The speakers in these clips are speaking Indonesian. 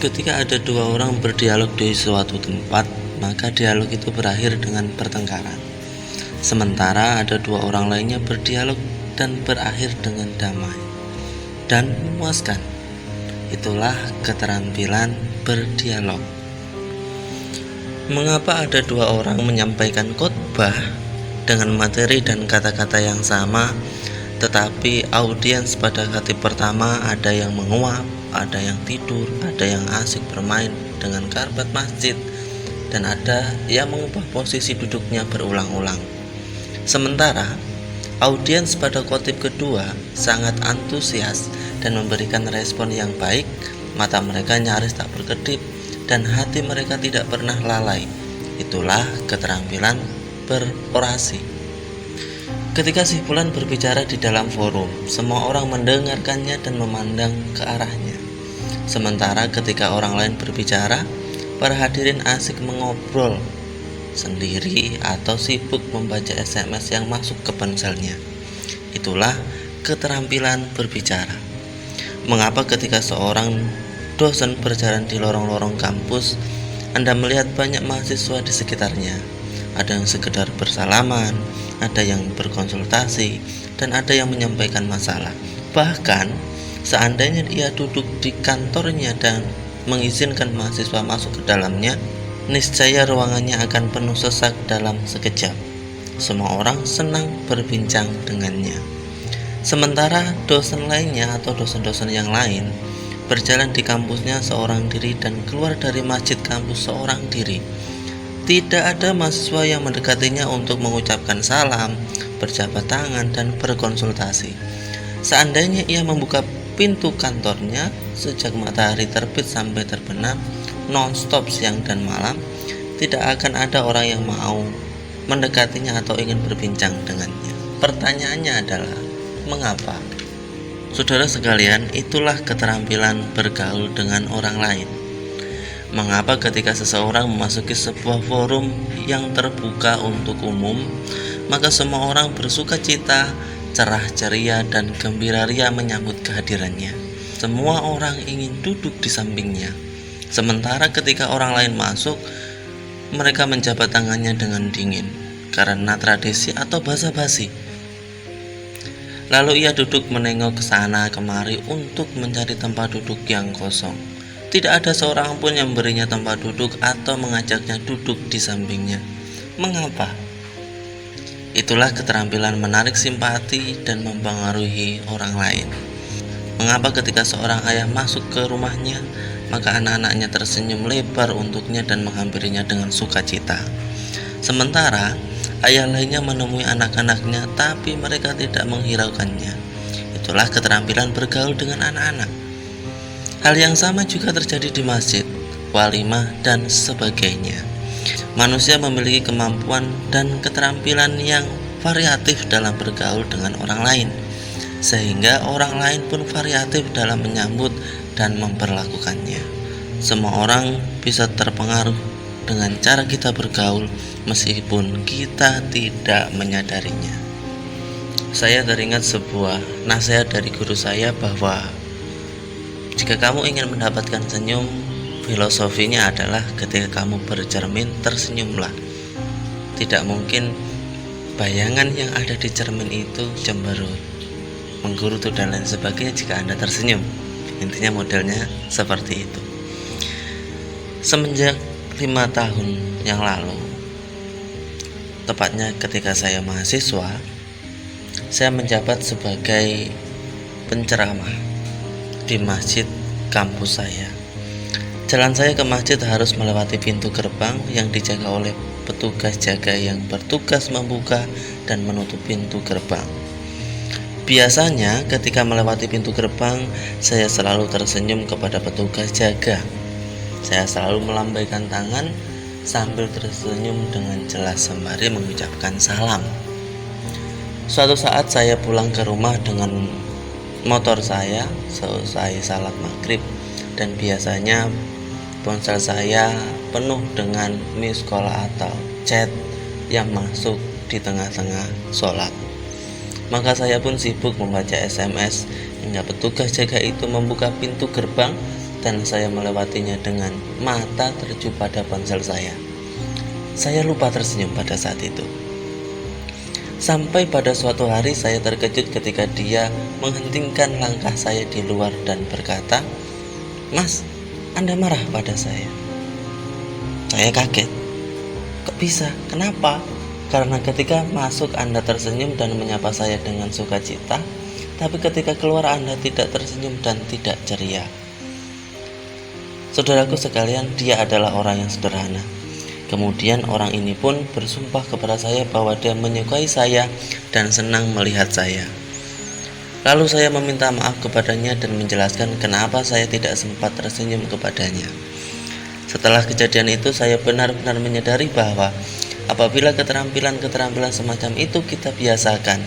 Ketika ada dua orang berdialog di suatu tempat, maka dialog itu berakhir dengan pertengkaran. Sementara ada dua orang lainnya berdialog dan berakhir dengan damai dan memuaskan. Itulah keterampilan berdialog. Mengapa ada dua orang menyampaikan khotbah dengan materi dan kata-kata yang sama, tetapi audiens pada khatib pertama ada yang menguap, ada yang tidur, ada yang asik bermain dengan karpet masjid, dan ada yang mengubah posisi duduknya berulang-ulang. Sementara audiens pada khotib kedua sangat antusias dan memberikan respon yang baik, mata mereka nyaris tak berkedip dan hati mereka tidak pernah lalai. Itulah keterampilan berorasi. Ketika si Fulan berbicara di dalam forum, semua orang mendengarkannya dan memandang ke arahnya. Sementara ketika orang lain berbicara, para hadirin asik mengobrol sendiri atau sibuk membaca SMS yang masuk ke ponselnya. Itulah keterampilan berbicara. Mengapa ketika seorang dosen berjalan di lorong-lorong kampus, Anda melihat banyak mahasiswa di sekitarnya? Ada yang sekedar bersalaman, ada yang berkonsultasi, dan ada yang menyampaikan masalah. Bahkan seandainya ia duduk di kantornya dan mengizinkan mahasiswa masuk ke dalamnya, niscaya ruangannya akan penuh sesak dalam sekejap. Semua orang senang berbincang dengannya. Sementara dosen lainnya atau dosen-dosen yang lain berjalan di kampusnya seorang diri dan keluar dari masjid kampus seorang diri. Tidak ada mahasiswa yang mendekatinya untuk mengucapkan salam, berjabat tangan, dan berkonsultasi. Seandainya ia membuka pintu kantornya sejak matahari terbit sampai terbenam, non-stop siang dan malam, tidak akan ada orang yang mau mendekatinya atau ingin berbincang dengannya. Pertanyaannya adalah, mengapa? Saudara sekalian, itulah keterampilan bergaul dengan orang lain. Mengapa ketika seseorang memasuki sebuah forum yang terbuka untuk umum, maka semua orang bersuka cita, cerah ceria, dan gembira ria menyambut kehadirannya. Semua orang ingin duduk di sampingnya. Sementara ketika orang lain masuk, mereka menjabat tangannya dengan dingin karena tradisi atau basa-basi. Lalu ia duduk menengok ke sana kemari untuk mencari tempat duduk yang kosong. Tidak ada seorang pun yang memberinya tempat duduk atau mengajaknya duduk di sampingnya. Mengapa? Itulah keterampilan menarik simpati dan mempengaruhi orang lain. Mengapa ketika seorang ayah masuk ke rumahnya, maka anak-anaknya tersenyum lebar untuknya dan menghampirinya dengan sukacita. Sementara ayah lainnya menemui anak-anaknya tapi mereka tidak menghiraukannya. Itulah keterampilan bergaul dengan anak-anak. Hal yang sama juga terjadi di masjid, walimah, dan sebagainya. Manusia memiliki kemampuan dan keterampilan yang variatif dalam bergaul dengan orang lain, sehingga orang lain pun variatif dalam menyambut dan memperlakukannya. Semua orang bisa terpengaruh dengan cara kita bergaul meskipun kita tidak menyadarinya. Saya teringat sebuah nasihat dari guru saya bahwa jika kamu ingin mendapatkan senyum, filosofinya adalah ketika kamu bercermin, tersenyumlah. Tidak mungkin bayangan yang ada di cermin itu cemberut, menggerutu, dan lain sebagainya jika Anda tersenyum. Intinya modelnya seperti itu. Semenjak 5 tahun yang lalu, tepatnya ketika saya mahasiswa, saya menjabat sebagai penceramah di masjid kampus saya. Jalan saya ke masjid harus melewati pintu gerbang yang dijaga oleh petugas jaga yang bertugas membuka dan menutup pintu gerbang. Biasanya ketika melewati pintu gerbang, saya selalu tersenyum kepada petugas jaga. Saya selalu melambaikan tangan sambil tersenyum dengan jelas sembari mengucapkan salam. Suatu saat saya pulang ke rumah dengan motor saya selesai salat maghrib, dan biasanya ponsel saya penuh dengan miss call atau chat yang masuk di tengah-tengah sholat. Maka saya pun sibuk membaca SMS hingga petugas jaga itu membuka pintu gerbang dan saya melewatinya dengan mata tertuju pada ponsel saya. Saya lupa tersenyum pada saat itu. Sampai pada suatu hari saya terkejut ketika dia menghentikan langkah saya di luar dan berkata, "Mas, Anda marah pada saya?" Saya kaget. "Kok bisa? Kenapa?" Karena ketika masuk Anda tersenyum dan menyapa saya dengan sukacita, tapi ketika keluar Anda tidak tersenyum dan tidak ceria. Saudaraku sekalian, dia adalah orang yang sederhana. Kemudian orang ini pun bersumpah kepada saya bahwa dia menyukai saya dan senang melihat saya. Lalu saya meminta maaf kepadanya dan menjelaskan kenapa saya tidak sempat tersenyum kepadanya. Setelah kejadian itu, saya benar-benar menyadari bahwa apabila keterampilan-keterampilan semacam itu kita biasakan,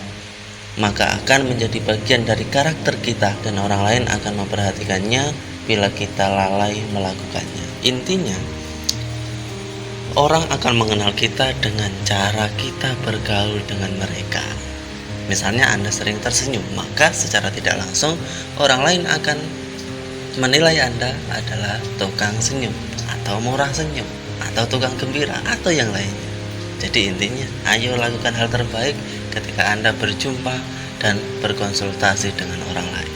maka akan menjadi bagian dari karakter kita dan orang lain akan memperhatikannya bila kita lalai melakukannya. Intinya, orang akan mengenal kita dengan cara kita bergaul dengan mereka. Misalnya Anda sering tersenyum, maka secara tidak langsung orang lain akan menilai Anda adalah tukang senyum, atau murah senyum, atau tukang gembira, atau yang lainnya. Jadi intinya, ayo lakukan hal terbaik ketika Anda berjumpa dan berkonsultasi dengan orang lain.